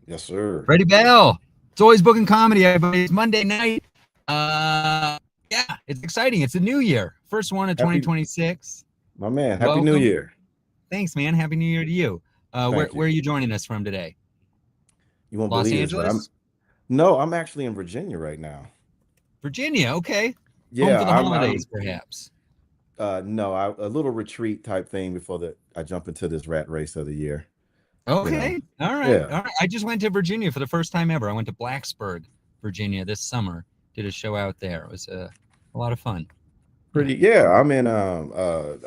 Yes, sir. Freddie Bell. It's Always Bookin Comedy, everybody. It's Monday night. Yeah, it's exciting. It's a new year. First one of Happy, 2026. my man. Happy New Welcome. Year. Thanks, man. Happy New Year to you. Where, Thank where you. are you joining us from today? You won't Los believe this, but Angeles? I'm actually in Virginia right now. Virginia. Okay. Home Yeah, for the holidays, perhaps. no, a little retreat type thing before I jump into this rat race of the year. You know. Okay. All right. Yeah. All right. I just went to Virginia for the first time ever. I went to Blacksburg, Virginia this summer. Did a show out there. It was a lot of fun. Pretty. Yeah, I'm in God,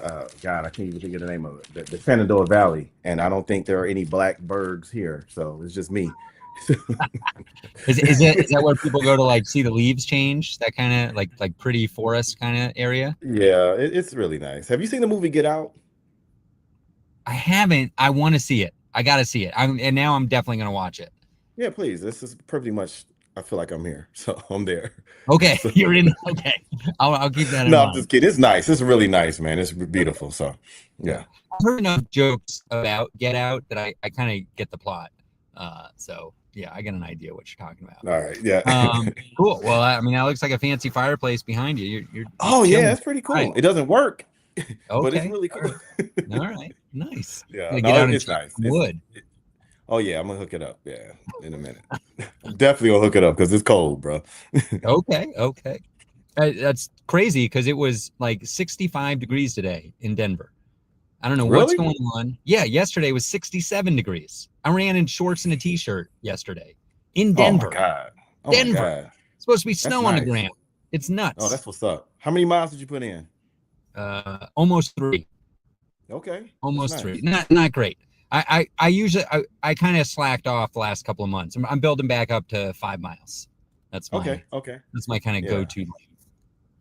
I can't even think of the name of it. The Shenandoah Valley, and I don't think there are any Blackbergs here, so it's just me. Is that where people go to like see the leaves change? That kind of like pretty forest kind of area? Yeah, it's really nice. Have you seen the movie Get Out? I haven't. I want to see it. I got to see it. And now I'm definitely going to watch it. Yeah, please. This is pretty much. I feel like I'm here, so I'm there. Okay, So, you're in. Okay, I'll keep that in no, I'm mind. just kidding. It's nice. It's really nice, man. It's beautiful. So, Yeah, yeah. I've heard enough jokes about Get Out that I kind of get the plot. So yeah, I get an idea what you're talking about. All right. Yeah. Cool. Well, I mean, that looks like a fancy fireplace behind you. You're Oh yeah, chilling. that's pretty cool. Right. It doesn't work, but it's Okay. really All cool. right. All right. Nice. Yeah. Gonna get No, out and it's chop nice. some wood. Oh yeah, I'm gonna hook it up. Yeah, in a minute. Definitely gonna hook it up because it's cold, bro. Okay. Okay. That's crazy because it was like 65 degrees today in Denver. I don't know what's Really? going on. Yeah, yesterday was 67 degrees. I ran in shorts and a t-shirt yesterday in Oh my Denver. God. Oh my Denver. God. It's supposed to be That's snow on the nice. ground. It's Oh, nuts. that's what's up. How many miles did you put in? Almost three. Okay, that's Almost three. nice. Not great. I usually I kind of slacked off the last couple of months. I'm building back up to 5 miles. That's Okay, my okay. kind of Yeah. go-to.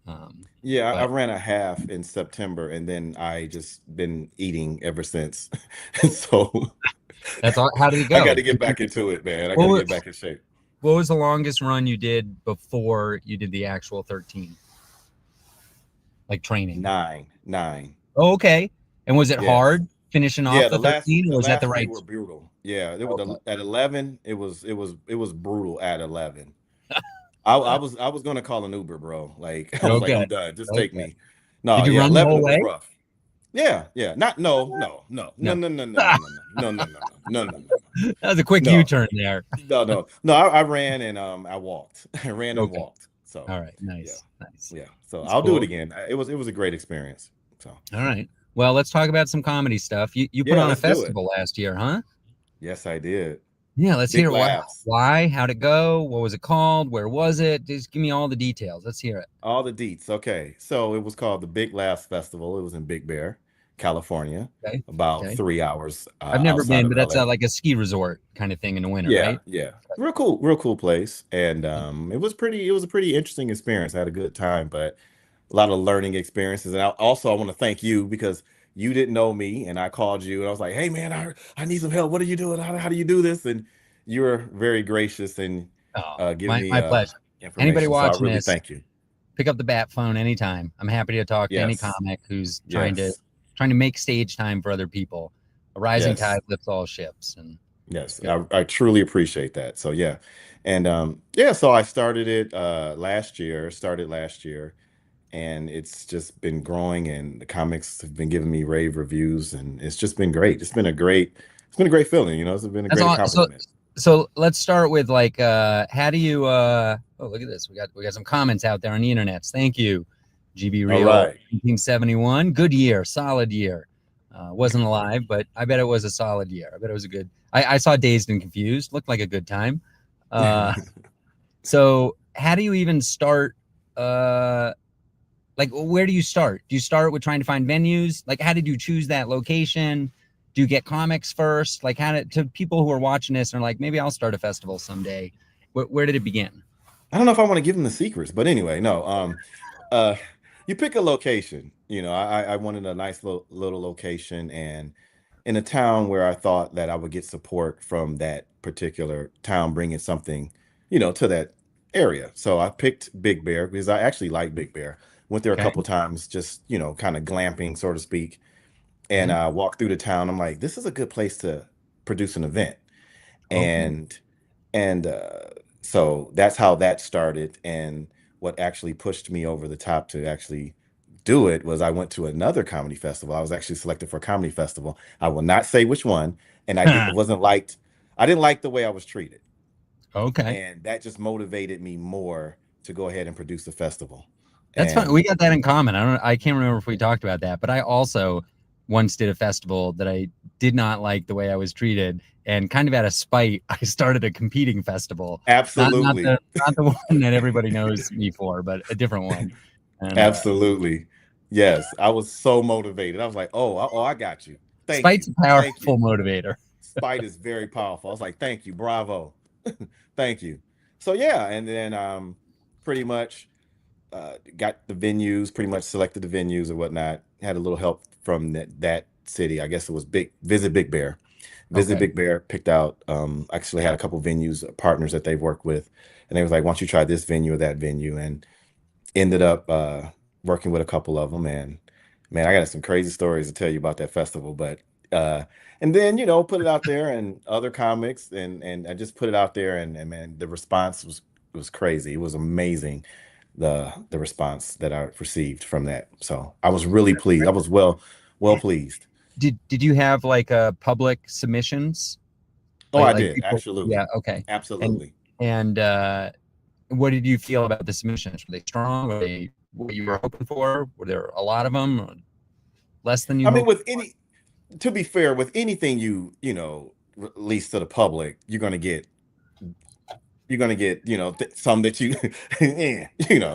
Um, Yeah, I but ran a half in September and then I just been eating ever since. So that's all. How did it I go? got to get back into it, man. I got What to was, get back in shape. what was the longest run you did before you did the actual 13? Like training. Nine. Oh, okay. And was it Yes. hard finishing off Yeah, the 13, or the was that the last three right? were brutal. Yeah, it was Okay. at 11. It was brutal at 11. I was gonna call an Uber, bro. Like I was like, Okay. I'm done. Just take Okay. me. No, Did you yeah, run the 11 whole was way? rough. Yeah, yeah. Not no, No. no, no, no, no, no, no, no, no, no, no, no, no, no, That was a quick no, U-turn there. no. I ran and I walked. I ran and Okay. walked. So All right. yeah, Nice. Nice. yeah. So That's I'll do it cool. again. It was a great experience. So All right. Well, let's talk about some comedy stuff. You put yeah, on a let's do it. festival last year, huh? Yes, I did. Yeah, let's Big hear it. laughs. Why? How'd it go? What was it called? Where was it? Just give me all the details. Let's hear it. All the deets. Okay. So it was called the Big Laughs Festival. It was in Big Bear, California, Okay. about Okay. 3 hours I've never outside been, of but that's LA. like a ski resort kind of thing in the winter, Yeah, right? yeah. Real cool place. And it was a pretty interesting experience. I had a good time, but a lot of learning experiences. And I want to thank you because you didn't know me and I called you and I was like, hey man, I need some help. What are you doing? How do you do this? And you were very gracious and Oh, giving my me my pleasure. Anybody information. So I watching really this, thank you. pick up the bat phone anytime. I'm happy to talk to any Yes. comic who's Yes. trying to make stage time for other people. A rising Yes. tide lifts all ships, and that's Yes, good. I truly appreciate that. So yeah, and yeah, so I started it started last year, and it's just been growing, and the comics have been giving me rave reviews, and it's just been great. It's been a great feeling, it's been a That's great all. accomplishment. So let's start with like, how do you? Oh, look at this. We got some comments out there on the internets. Thank you, GB All Real right. 1971. Good year, solid year. Wasn't alive, but I bet it was a solid year. I bet it was a good. I saw Dazed and Confused. Looked like a good time. So how do you even start? Like, where do you start? Do you start with trying to find venues? Like, how did you choose that location? Do you get comics first? Like, to people who are watching this and are like, maybe I'll start a festival someday. Where did it begin? I don't know if I want to give them the secrets, but anyway, no. Uh, you pick a location. I wanted a nice little location and in a town where I thought that I would get support from that particular town, bringing something, to that area. So I picked Big Bear because I actually like Big Bear. Went there a Okay. couple times, just kind of glamping, so to speak, and Okay. I walked through the town. I'm like, this is a good place to produce an event. Okay. And And so that's how that started. And what actually pushed me over the top to actually do it was I went to another comedy festival. I was actually selected for a comedy festival. I will not say which one. And it wasn't liked. I didn't like the way I was treated. Okay. And that just motivated me more to go ahead and produce the festival. That's fun. We And got that in common. I can't remember if we talked about that, but I also once did a festival that I did not like the way I was treated, and kind of out of spite, I started a competing festival. Not absolutely, the one that everybody knows me for, but a different one. And absolutely. Yes, I was so motivated. I was like, oh, I got you. Thank spite's you. a Thank you. powerful motivator. Spite is very powerful. I was like, thank you, bravo. Thank you. So yeah, and then pretty much got the venues, pretty much selected the venues and whatnot. Had a little help from that city. I guess it was Visit Big Bear. Visit Okay. Big Bear picked out actually had a couple venues partners that they've worked with, and they was like, why don't you try this venue or that venue? And ended up working with a couple of them. And man, I got some crazy stories to tell you about that festival. But uh, and then put it out there and other comics, and I just put it out there, and man, the response was crazy. It was amazing, the response that I received from that. So I was really pleased. I was well pleased. Did you have like public submissions? Oh, I Like did, people? Yeah. absolutely, Okay. And absolutely. and what did you feel about the submissions? Were they strong? Were they what you were hoping for? Were there a lot of them? Or less than you I mean, hoped? with any to be fair, with anything release to the public, you're gonna get some that you yeah,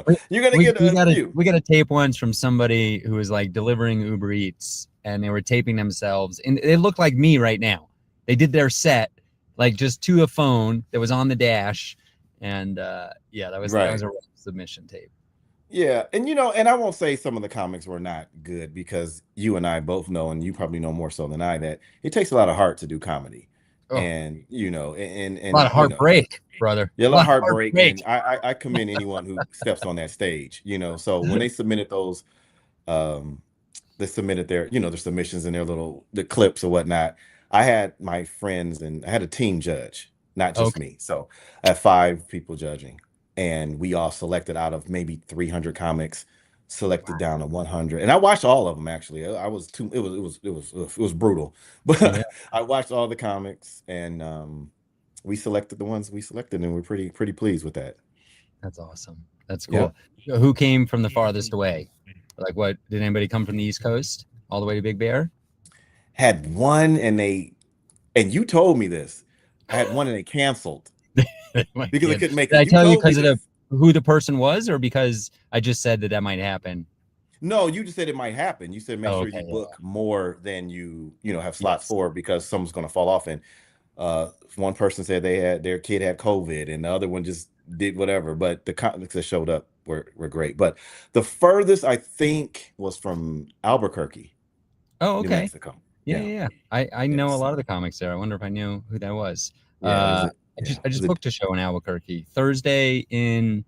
We you're gonna we get we a got a few. we got a tape once from somebody who was like delivering Uber Eats, and they were taping themselves, and they looked like me right now. They did their set like just to a phone that was on the dash, and yeah, that was Right. a rough submission tape. Yeah, and I won't say some of the comics were not good because you and I both know, and you probably know more so than I, that it takes a lot of heart to do comedy. Oh, And and a lot and of heartbreak, brother. yeah, a A lot of lot of heartbreak, heartbreak. and I commend anyone who steps on that stage. So when they submitted those, um, they submitted their submissions and the clips or whatnot. I had my friends and I had a team judge, not just Okay. me. So I had 5 people judging, and we all selected out of maybe 300 comics, selected down to 100. And I watched all of them actually. I was too. It was brutal, Yeah, but I watched all the comics, and we selected the ones we selected, and we're pretty pleased with that. that's awesome. That's Yeah. cool. Who came from the farthest away? Like, what did anybody come from the East Coast all the way to Big Bear? Had one, and you told me this. I had one and they canceled My because I kid. couldn't make Did it. I You tell you told me because of this. who the person was, or because I just said that might happen? No, you just said it might happen. You said make Oh, sure okay. you Yeah. book more than you have slots Yes. for because someone's going to fall off. And one person said their kid had COVID, and the other one just did whatever. But the comics that showed up were great. But the furthest I think was from Albuquerque, Oh, New okay. Mexico. Yeah, Yeah. yeah, yeah. I know a Yes. lot of the comics there. I wonder if I knew who that was. Yeah. Is it? I Yeah. just Is it? booked a show in Albuquerque Thursday in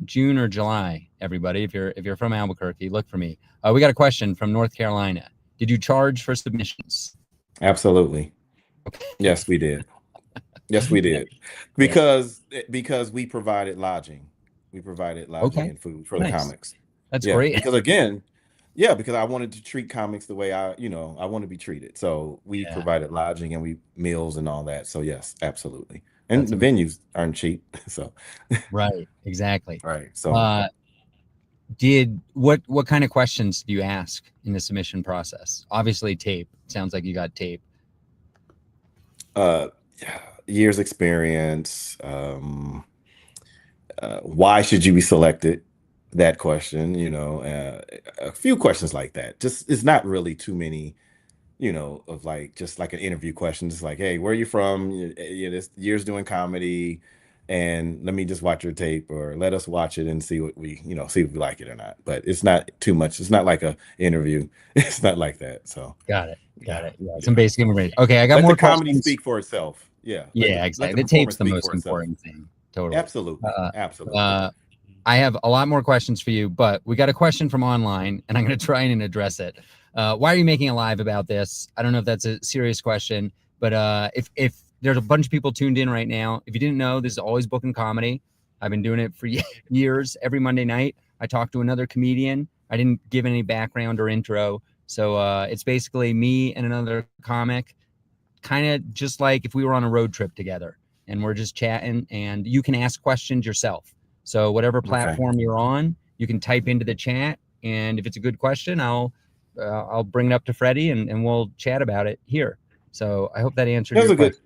June or July. Everybody, if you're from Albuquerque, look for me. We got a question from North Carolina. Did you charge for submissions? Absolutely. Okay. Yes, we did. Yes, we did. Yeah. Because we provided lodging. We provided lodging Okay. and food for the Nice. comics. That's Yeah, great. because again, yeah, because I wanted to treat comics the way I want to be treated. So we Yeah. provided lodging and we meals and all that. So yes, absolutely. And That's the amazing. venues aren't cheap. So Right. Exactly. right. So Uh, did what kind of questions do you ask in the submission process? Obviously, tape. Sounds like you got tape. uh years experience, why should you be selected? That question, a few questions like that. Just it's not really too many, of like just like an interview question. Just like, hey, where are you from? This years doing comedy, and let me just watch your tape, or let us watch it and see if we like it or not. But it's not too much. It's not like a interview. It's not like that. So Got it. Got yeah, it. Yeah. Some yeah. basic information. Okay, I got Let the more comedy questions. speak for itself. Yeah, let Yeah, the exactly. The tape's performance the speak most for itself. important thing. Totally. Absolutely, Uh, absolutely. uh, I have a lot more questions for you, but we got a question from online, and I'm going to try and address it. Why are you making a live about this? I don't know if that's a serious question, but if there's a bunch of people tuned in right now. If you didn't know, this is Always Bookin Comedy. I've been doing it for years. Every Monday night, I talk to another comedian. I didn't give any background or intro. So it's basically me and another comic, kind of just like if we were on a road trip together and we're just chatting, and you can ask questions yourself. So whatever Okay. platform you're on, you can type into the chat. And if it's a good question, I'll bring it up to Freddie and we'll chat about it here. So I hope that answered That was your a good question,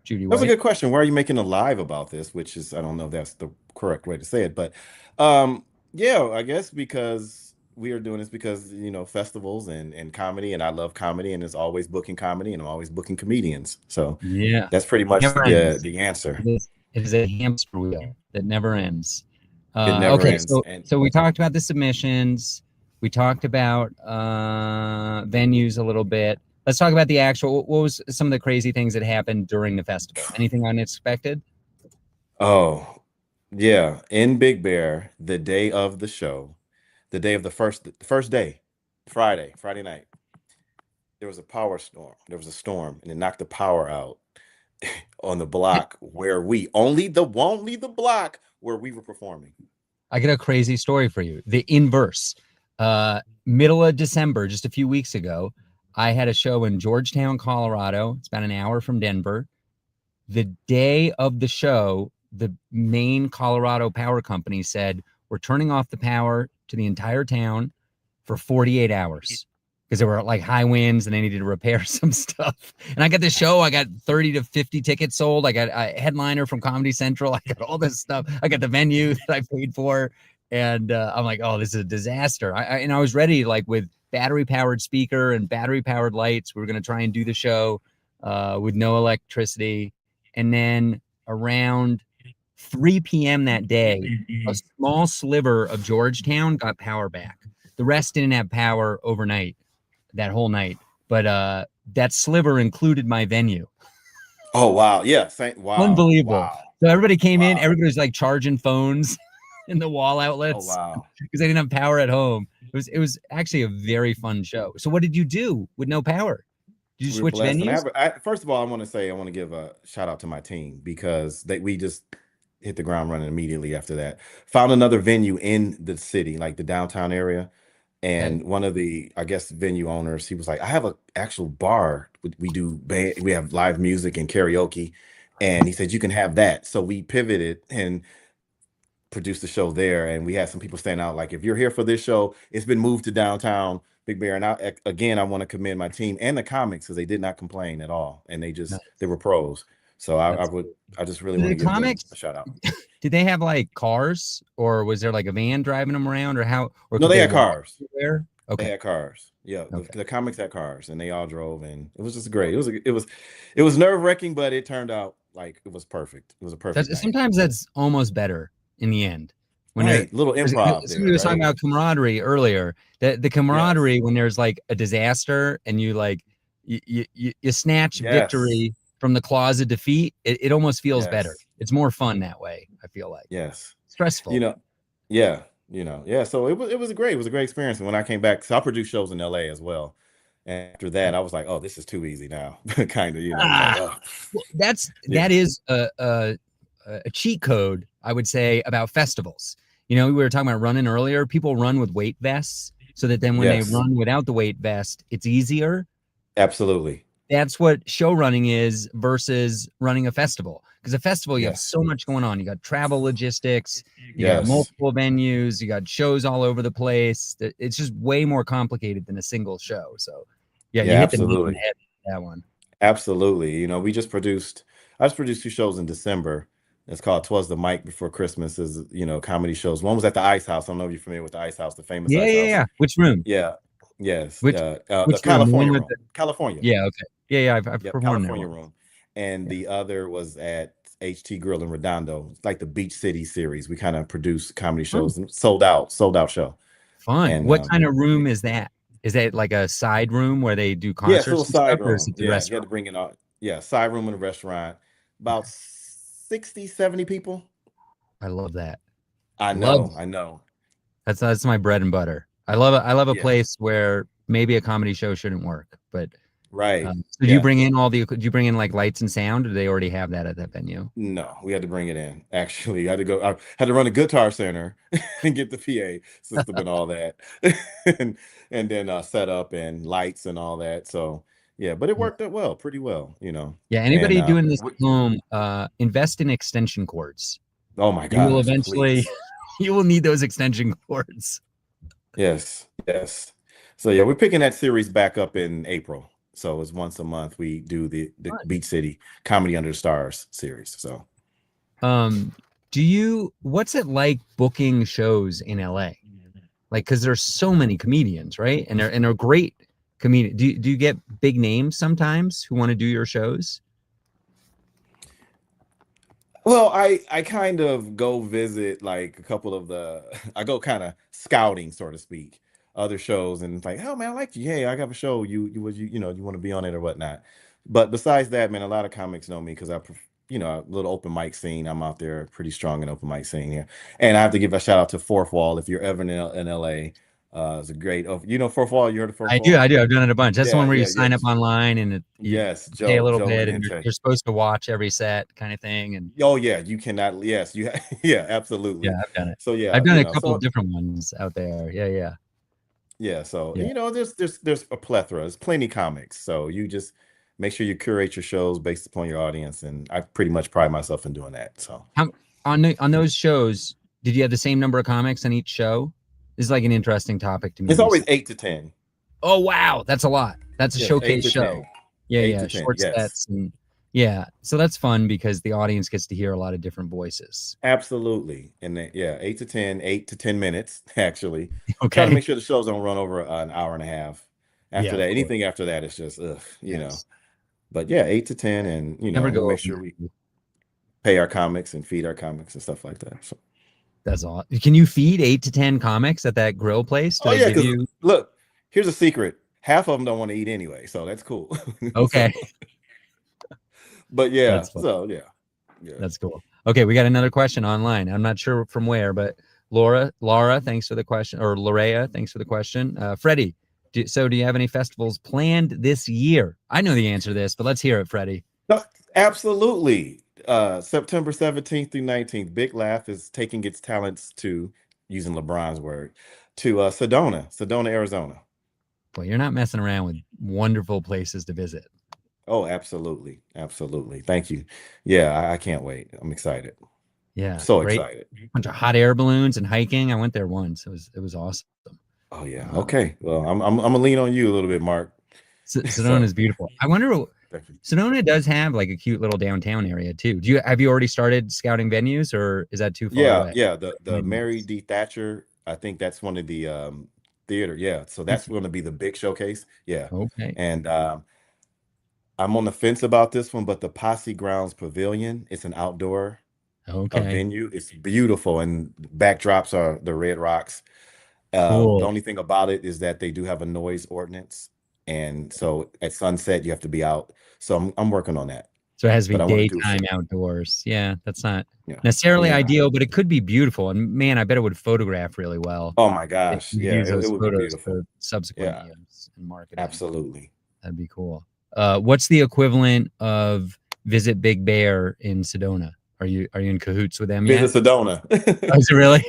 Judy that was a White. good question. Why are you making a live about this? Which is, I don't know if that's the correct way to say it, but um, yeah, I guess because we are doing this because festivals and comedy, and I love comedy, and it's always booking comedy, and I'm always booking comedians. So Yeah, that's pretty it much never the ends. the answer. It is a hamster wheel that never ends. It never Okay, ends. so we talked about the submissions. We talked about venues a little bit. Let's talk about the actual. What was some of the crazy things that happened during the festival? Anything unexpected? Oh, yeah, in Big Bear, the day of the show, the day of the first day, Friday night, there was a power storm. There was a storm, and it knocked the power out on the block where only the block where we were performing. I got a crazy story for you. The inverse. Middle of December, just a few weeks ago, I had a show in Georgetown, Colorado. It's about an hour from Denver. The day of the show, the main Colorado power company said, we're turning off the power to the entire town for 48 hours because there were like high winds and they needed to repair some stuff. And I got the show. I got 30 to 50 tickets sold. I got a headliner from Comedy Central. I got all this stuff. I got the venue that I paid for. And I'm like, oh, this is a disaster. And I was ready, like with battery powered speaker and battery powered lights. We were going to try and do the show with no electricity. And then around 3 p.m. that day, a small sliver of Georgetown got power back. The rest didn't have power overnight, that whole night. But that sliver included my venue. Oh wow, yeah, wow, Unbelievable. wow, So everybody came in, wow. everybody was like charging phones in the wall Oh outlets wow. because they didn't have power at home. It was actually a very fun show. So what did you do with no power? Did you We're switch blessed, and venues? first of all, I want to give a shout out to my team because we just hit the ground running immediately after that. Found another venue in the city, like the downtown area, Okay. and one of the, I guess, venue owners, he was like, I have a actual bar. We have live music and karaoke, and he said you can have that. So we pivoted and produced the show there, and we had some people standing out like, if you're here for this show, it's been moved to downtown Big Bear. And again, I want to commend my team and the comics because they did not complain at all, and they Nice. were pros. So That's cool. I just really Did want the to give them a comics, shout out. did they have like cars, or was there like a van driving them around, or how, or No, could they they had walk cars. everywhere? They Okay. had cars. Yeah, Okay. the comics had cars, and they all drove, and it was just great. It was nerve wracking, but it turned out like it was perfect. It was a perfect night. Sometimes that's almost better in the end when there, Right, little 'cause improv somebody there, was talking right? about camaraderie earlier. The Yes, camaraderie when there's like a disaster and you like you snatch yes, victory from the claws of defeat, it almost feels better. yes, It's more fun that way, I feel like. yes. You Stressful. know, yeah, yeah. So it was a great experience. And when I came back, so I produced shows in LA as well. And after that, I was like, oh, this is too easy now. Kind of, it was like, Ah, oh, well, yeah, that is a cheat code, I would say, about festivals. We were talking about running earlier. People run with weight vests so that then when they yes, run without the weight vest, it's easier. absolutely, That's what show running is versus running a festival. Because a festival, you have yes, so much going on. You got travel logistics, you got yes, multiple venues, you got shows all over the place. It's just way more complicated than a single show. So, yeah, you yeah, hit the nail on the absolutely, head with that one. absolutely. I just produced two shows in December. It's called "Twas the Mic Before Christmas." Is comedy shows. One was at the Ice House. I don't know if you're familiar with the Ice House, the famous Yeah, Ice yeah, House. yeah. Which room? Yeah, yes, Which the which room? The one California with room, the California. Yeah, okay. Yeah, yeah. I've Yep, performed there California once. room. And Yeah. the other was at HT Grill in Redondo. It's like the Beach City series. We kind of produce comedy Oh, shows and sold out show. fun. And What kind of room is that? Is that like a side room where they do yeah, it's a little concerts and stuff, side or is room. it the Yeah, you had restaurant? to bring it on. Yeah, side room in a restaurant. About 60, 70 people. I love that. I Love know, I know. that's my bread and butter. I love a Yes. place where maybe a comedy show shouldn't work, but Right. So do you Yeah. bring in do you bring in like lights and sound, or do they already have that at that venue? No, we had to bring it in. Actually, I had to run a guitar center and get the PA system and all that, and then set up and lights and all that. So yeah, but it Yeah. worked out well, pretty well, you know. Yeah, And anybody doing this at home, invest in extension cords. oh my You will gosh, eventually, please. you will need those extension cords. Yes, yes. So yeah, we're picking that series back up in April. So it's once a month we do the Fun. Beach City Comedy Under the Stars series. So Um, what's it like booking shows in LA? Like, because there's so many comedians, right? And they're great comedians. Do you get big names sometimes who want to do your shows? well, I kind of go visit like a couple of the I go kind of scouting, so to speak, other shows and it's like, oh man, I like you. Hey, I got a show. You want to be on it or whatnot. But besides that, man, a lot of comics know me because a little open mic scene. I'm out there pretty strong in open mic scene here. And I have to give a shout out to Fourth Wall. If you're ever in LA, it's a great, oh, Fourth Wall, you heard of Fourth I do, Wall? I do. I've done it a bunch. That's the Yeah, one where you yeah, yeah. sign up online and you Yes, pay a little Joe bit, and Menente. you're supposed to watch every set, kind of thing. And Oh yeah, you cannot. Yes, yeah, yeah, absolutely. I've done it. So yeah, I've done a couple of different ones out there. Yeah, yeah, yeah. So yeah. there's a plethora. There's plenty comics. So you just make sure you curate your shows based upon your audience, and I pretty much pride myself in doing that. So How on those shows, did you have the same number of comics on each show? This is like an interesting topic to me. it's always 8 to 10. Oh wow, that's a lot. That's a Yes, eight showcase to show. ten. Yeah, Eight yeah, to ten. short Yes, sets and yeah. So that's fun because the audience gets to hear a lot of different voices. absolutely. And then, yeah, 8 to 10, 8 to 10 minutes actually. Try to Okay. make sure the shows don't run over an hour and a half. Yeah, After of that, course. anything after that is just ugh. Yes. But yeah, 8 to 10, and Never we go make over sure we 90. pay our comics and feed our comics and stuff like that. So, That's all. Can you feed 8 to 10 comics at that grill place? Do oh they yeah, give because you look, here's a secret. Half of them don't want to eat anyway, so that's cool. okay? So, but yeah, That's fun. so yeah. That's cool. Okay, we got another question online. I'm not sure from where, but Laura, thanks for the question, or Lorea, thanks for the question. Freddie, do you have any festivals planned this year? I know the answer to this, but let's hear it, Freddie. No, absolutely. September 17th through 19th, Big Laugh is taking its talents to, using LeBron's word, to Sedona, Arizona. Well, you're not messing around with wonderful places to visit. Oh, absolutely. Absolutely. Thank you. Yeah, I can't wait. I'm excited. Yeah, So great. excited. Bunch of hot air balloons and hiking. I went there once. It was awesome. Oh yeah. Um, Okay. Well, I'm gonna lean on you a little bit, Mark. Sedona So is beautiful. I wonder. thank you. Sedona does have like a cute little downtown area too. Have you already started scouting venues, or is that too far Yeah, away? yeah. The Maybe Mary it's- D. Thatcher, I think that's one of the theater. Yeah. So that's gonna be the big showcase. Yeah. Okay. And I'm on the fence about this one, but the Posse Grounds Pavilion, it's an outdoor Okay. venue. It's beautiful, and backdrops are the Red Rocks. The Cool. only thing about it is that they do have a noise ordinance, and so at sunset you have to be out. So I'm working on that, So it has to be but I want to do a daytime show. outdoors. Yeah, that's not Yeah, necessarily yeah. ideal, but it could be beautiful. And man, I bet it would photograph really well. Oh my If gosh, you could yeah, use it those would be photos beautiful. for subsequent Yeah, years and marketing. absolutely. That'd be cool. What's the equivalent of Visit Big Bear in Sedona? Are you in cahoots with them Visit yet? Sedona. Oh, is it really?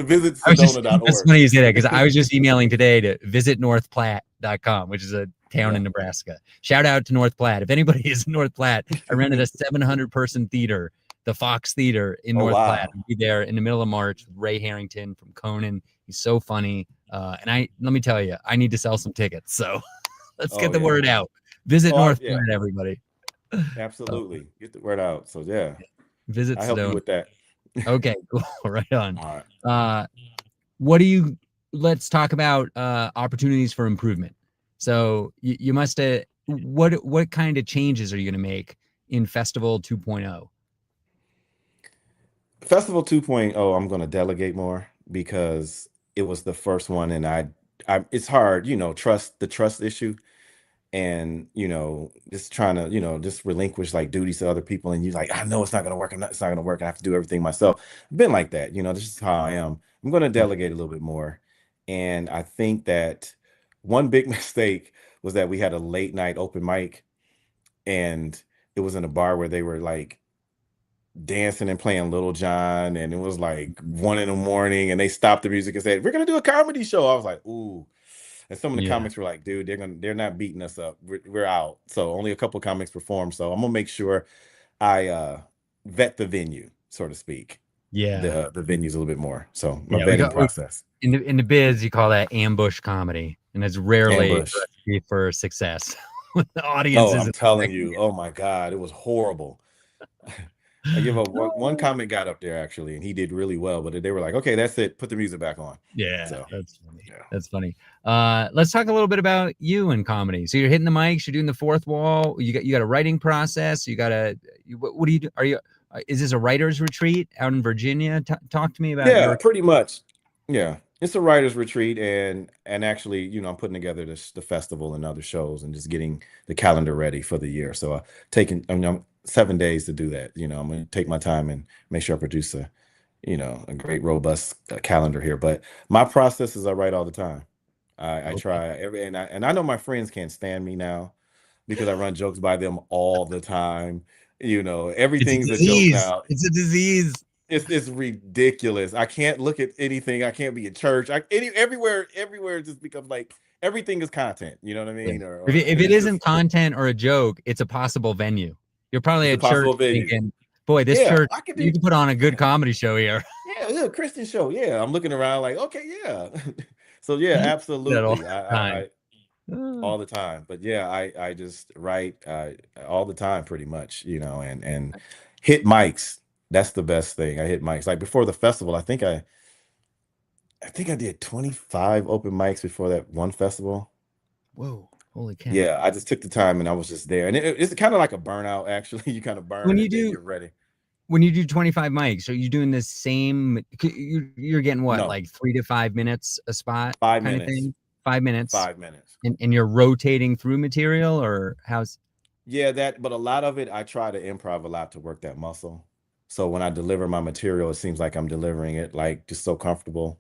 Visit I was just that's Sedona.org. funny you say that because I was just emailing today to visitnorthplatte.com, which is a town in Yeah. Nebraska. Shout out to North Platte. If anybody is in North Platte, I rented a 700 person theater, the Fox Theater in Oh North Platte. wow. I'll be there in the middle of March with Ray Harrington from Conan. He's so funny. And let me tell you, I need to sell some tickets. So let's get Oh the yeah. word out. Visit North Yeah. Platte, everybody. Uh, Absolutely. Get the word out. So yeah, visit I help you Sedona. with that. Okay, cool. Right on. All right. Uh, what do you let's talk about opportunities for improvement. So you must have what kind of changes are you going to make in Festival 2.0? Festival 2.0, I'm going to delegate more because it was the first one, and I it's hard, trust issue, and just trying to just relinquish like duties to other people, and you like, I know it's not going to work, it's not going to work, I have to do everything myself. I've been like that, this is how I am. I'm going to delegate a little bit more, and I think that one big mistake was that we had a late night open mic, and it was in a bar where they were like dancing and playing Little John, and it was like 1 in the morning, and they stopped the music and said, "We're gonna do a comedy show." I was like, "Ooh." And some of the Yeah. comics were like, "Dude, they're not beating us up. We're out." So only a couple comics performed. So I'm gonna make sure I vet the venue, so to speak. Yeah. The venues a little bit more. So my Yeah. We vetting got we, process. in the biz, you call that ambush comedy, and it's rarely a Ambush. recipe for success when the audience Oh, I'm isn't telling expecting you. Oh my God, it was horrible. I give up one it. comic got up there actually, and he did really well. But they were like, "Okay, that's it. Put the music back on." Yeah, So that's funny. yeah. That's funny. Let's talk a little bit about you and comedy. So you're hitting the mics, you're doing the fourth wall. You got a writing process. What do you do? Is this a writer's retreat out in Virginia? Talk to me about Yeah, your. pretty much. Yeah. It's a writer's retreat, and actually, I'm putting together the festival and other shows and just getting the calendar ready for the year. So I'm 7 days to do that. I'm gonna take my time and make sure I produce a great robust calendar here. But my process is I write all the time. I Okay. try every and I know my friends can't stand me now because I run jokes by them all the time. It's a Everything's a joke disease. now. It's a disease. It's ridiculous. I can't look at anything. I can't be in church. Everywhere it just becomes like everything is content. You know what I Yeah. mean? If And it it's just isn't content or a joke, it's a possible venue. You're probably it's a at church possible venue. thinking, boy, this Yeah, church, I could you do. could put on a good Yeah, comedy show here. yeah, Christian show. Yeah, I'm looking around like, okay, yeah. So yeah, That all absolutely. the time. I all the time. But yeah, I just write all the time, pretty much. And hit mics. That's the best thing. I hit mics. Like before the festival, I think I did 25 open mics before that one festival. Whoa, holy cow. Yeah, I just took the time and I was just there. And it's kind of like a burnout, actually. You kind of When burn you and then do you're ready. when you do 25 mics, are you doing the same? You're getting what, No, like 3 to 5 minutes a spot 5 kind of minutes. thing? 5 minutes, 5 minutes. and you're rotating through material, or how's? Yeah, but a lot of it, I try to improv a lot to work that muscle. So when I deliver my material, it seems like I'm delivering it like just so comfortable,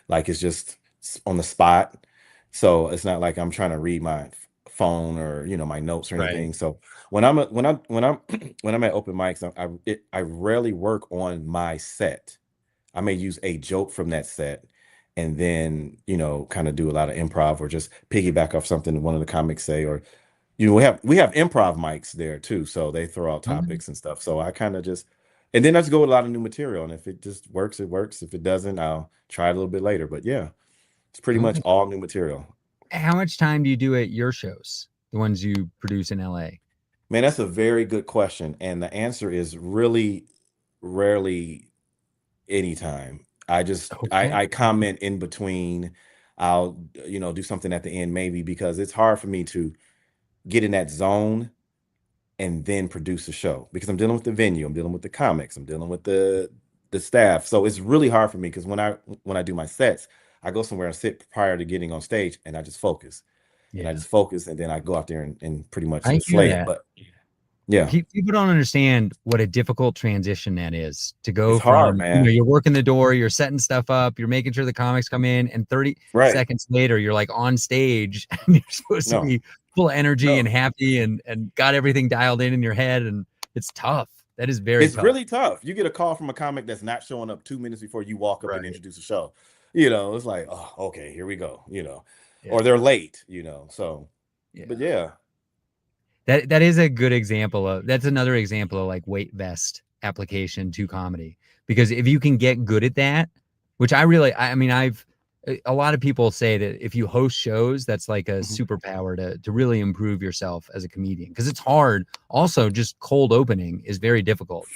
like it's just on the spot. So it's not like I'm trying to read my phone or my notes or Right. anything. So when I'm when I'm at open mics, I rarely work on my set. I may use a joke from that set and then, kind of do a lot of improv or just piggyback off something one of the comics say, or we have improv mics there too, so they throw out Okay. topics and stuff. So I kind of just, and then I just go with a lot of new material, and if it just works, it works. If it doesn't, I'll try it a little bit later. But yeah, it's pretty much Okay. all new material. How much time do you do at your shows, the ones you produce in LA? Man, that's a very good question, and the answer is really rarely anytime. Okay. I comment in between. I'll do something at the end maybe because it's hard for me to get in that zone and then produce a show because I'm dealing with the venue, I'm dealing with the comics, I'm dealing with the staff. So it's really hard for me because when I do my sets, I go somewhere and sit prior to getting on stage and I just focus. And I Yeah, just focus and then I go out there and pretty much I hear slay it. that. But yeah, People don't understand what a difficult transition that is to go it's hard, from, man. you're working the door, you're setting stuff up, you're making sure the comics come in, and 30 Right. seconds later, you're like on stage and you're supposed to No, be full of energy and no. happy and got everything dialed in your head. And it's tough. That is very It's tough. really tough. You get a call from a comic that's not showing up 2 minutes before you walk up and Right. introduce a show. It's like, oh, okay, here we go. Or Yeah. they're late. So, but Yeah. yeah. That is a good example that's another example of like weight vest application to comedy. Because if you can get good at that, which I mean, a lot of people say that if you host shows, that's like a Mhm. superpower to really improve yourself as a comedian. Because it's hard. Also, just cold opening is very difficult.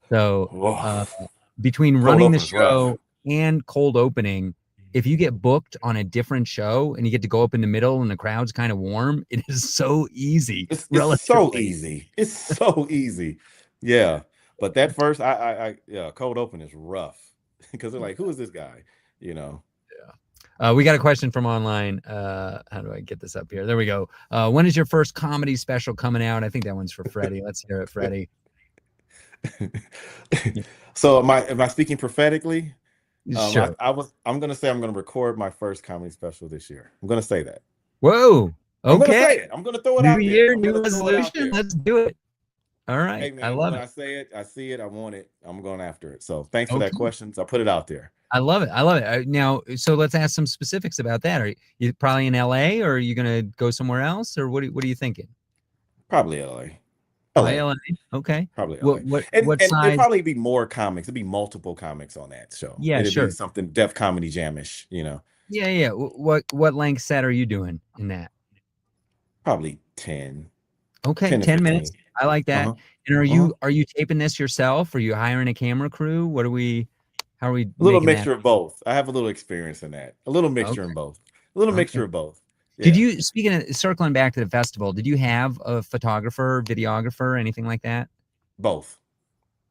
So uh, Oh, between cold running the open is rough. show and cold opening, if you get booked on a different show and you get to go up in the middle and the crowd's kind of warm, it is so easy It's so relatively. easy. It's so easy. Yeah. But that first, yeah, cold open is rough because they're like, who is this guy? You know, We got a question from online. How do I get this up here? There we go. When is your first comedy special coming out? I think that one's for Freddie. Let's hear it, Freddie. so am I speaking prophetically? Sure. I'm gonna say I'm gonna record my first comedy special this year. I'm gonna say that. Whoa. I'm gonna Okay. say it. I'm gonna throw it New out there. year, I'm new gonna throw it out resolution. there. Let's do it. All right. Hey I man, love when it. I say it, I see it, I want it. I'm going after it. So thanks for that Okay. questions. I put it out there. I love it. I love it. Now, so let's ask some specifics about that. Are you probably in LA, or are you going to go somewhere else, or what are you thinking? Probably LA. Probably LA. LA. Okay. Probably What LA. what And what and it'd size? probably be more comics. It'd be multiple comics on that show. Yeah, It'd be sure. something Def Comedy Jamish, Yeah, yeah. What length set are you doing in that? Probably 10, Okay, 10 to 10 minutes. 15. I like that. Uh-huh. And are Uh-huh. you taping this yourself? Are you hiring a camera crew? How are we A little making that? mixture of both. I have a little experience in that. A little mixture in Okay. both. A little Okay. mixture of both. Did Yeah. you, speaking of circling back to the festival, did you have a photographer, videographer, anything like that? Both.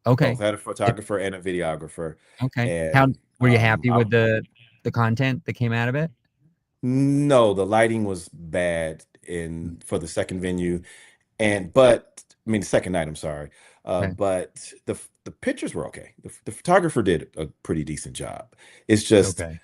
Both. Okay. I had a photographer and a videographer. Okay. How And were you happy with I'm the content that came out of it? no, the lighting was bad in for the second venue. But I mean the second night, I'm sorry. Okay. But the pictures were okay. The photographer did a pretty decent job. It's just Okay.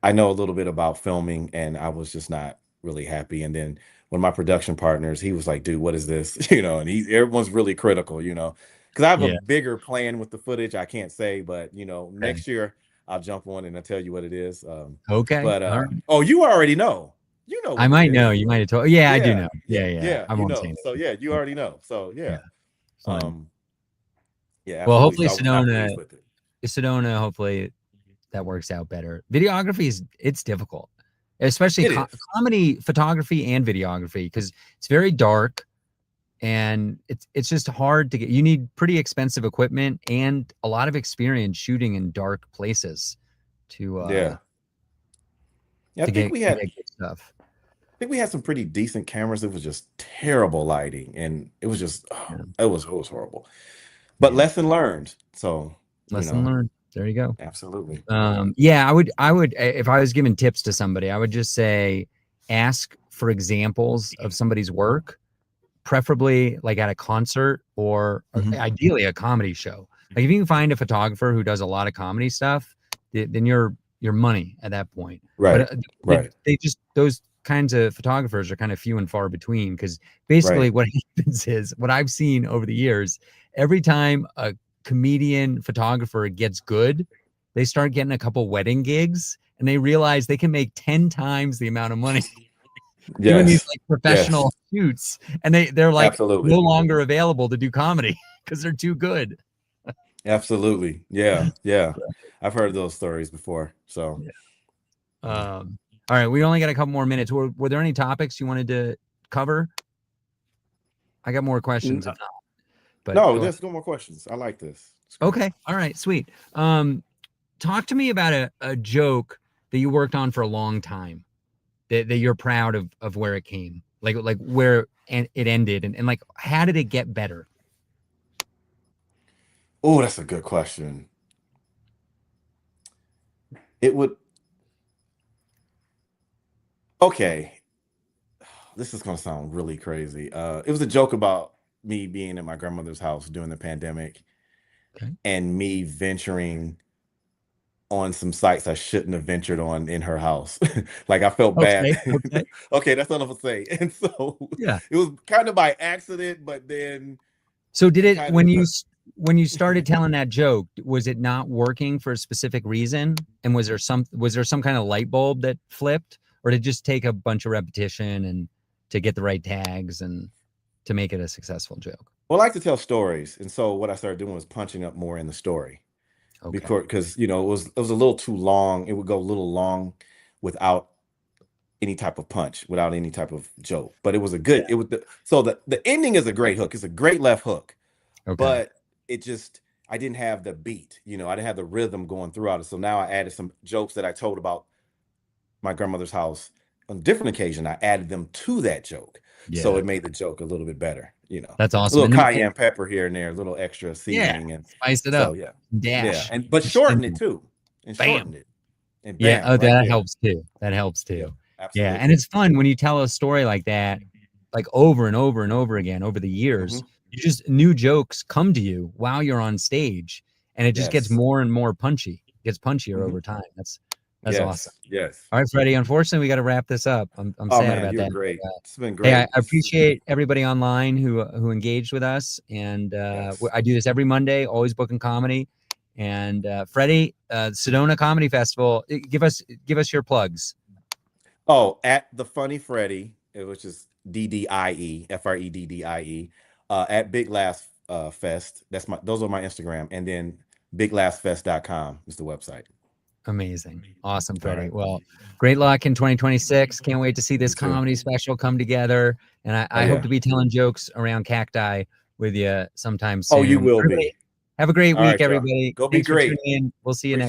I know a little bit about filming and I was just not really happy. And then one of my production partners, he was like, dude, what is this? And everyone's really critical, because I have a Yeah. bigger plan with the footage. I can't say, but Okay. next year I'll jump on and I'll tell you what it is. Okay. But All right. oh, you already know. You know I what it might know. is. You might have told. Yeah, I do Yeah, know. yeah, Yeah, yeah. yeah, I won't say So anything. yeah, you already know. So Yeah. yeah. Fun. Um, yeah, Well, absolutely. hopefully So I was not Sedona, pleased with it. Sedona, hopefully that works out better. Videography it's difficult, especially It is. comedy photography and videography, because it's very dark and it's just hard to get. You need pretty expensive equipment and a lot of experience shooting in dark places to Yeah. Yeah, I think to get good stuff. think we had some pretty decent cameras. It was just terrible lighting, and it was just Yeah. it was horrible. But Yeah. lesson learned. So, Lesson learned. There you go. absolutely. Yeah, I would if I was giving tips to somebody, I would just say ask for examples of somebody's work, preferably like at a concert or Mhm. ideally a comedy show. Like if you can find a photographer who does a lot of comedy stuff, then you're money at that point. But Right. Right. they just those kinds of photographers are kind of few and far between, because basically Right. what happens is what I've seen over the years, every time a comedian photographer gets good, they start getting a couple wedding gigs and they realize they can make 10 times the amount of money doing these Yes. like Yes. professional shoots, and they're like no Absolutely. longer available to do comedy because they're too good. Absolutely. Yeah. Yeah. I've heard those stories before. So, Yeah. yeah. All right, we only got a couple more minutes. Were there any topics you wanted to cover? I got more N- questions if not, but No, go ahead. there's no more questions. I like this. It's great. Okay, all right, sweet. Talk to me about a joke that you worked on for a long time that you're proud of where it came, like where and it ended, and like how did it get better? Oh, that's a good question. It would Okay. This is gonna sound really crazy. It was a joke about me being in my grandmother's house during the pandemic Okay. and me venturing on some sites I shouldn't have ventured on in her house. Like I felt bad. Okay. Okay. Okay, that's all I'm gonna say. And so Yeah. it was kind of by accident, but then So did it it kind of took when you started telling that joke, was it not working for a specific reason? And was there some kind of light bulb that flipped, or did it just take a bunch of repetition and to get the right tags and to make it a successful joke? well, I like to tell stories. And so what I started doing was punching up more in the story. Okay. Because it was a little too long. It would go a little long without any type of punch, without any type of joke. But it was a good. Yeah. It was so the ending is a great hook. It's a great left hook, Okay. but it just I didn't have the beat. I didn't have the rhythm going throughout it. So now I added some jokes that I told about my grandmother's house on a different occasion. I added them to that joke, so Yeah. it made the joke a little bit better. That's A awesome. little And cayenne pepper here and there, a little extra yeah, seasoning, and spice it so up. yeah, yeah, Dash. and but Just shorten it simple. too, and Bam. shorten it, and Yeah. bam, Oh, right that there. helps too. That helps Yeah, too. Yeah. And absolutely. it's fun when you tell a story like that, like over and over and over again over the years. Hmm. You just new jokes come to you while you're on stage, and it just gets Yes. more and more punchy. It gets punchier Hmm. over time. That's awesome. Yes, yes. All right, Freddie. Unfortunately, we got to wrap this up. I'm Oh sad man, about you're that. great. It's been Hey, I great. appreciate everybody online who engaged with us, and Yes. I do this every Monday. Always Booking Comedy, and Freddie, Sedona Comedy Festival. Give us your plugs. Oh, at the Funny Freddie, which is Freddie, at Big Laughs Fest. Those are my Instagram, and then biglaughsfest.com is the website. Amazing, awesome, All Freddie. right. Well, great luck in 2026. Can't wait to see You this too. comedy special come together, and Oh I hope yeah. to be telling jokes around cacti with you sometime Oh, you soon. will Everybody, be. have a great All week, right, y'all. everybody. Go be Thanks for tuning great. in. We'll see you next.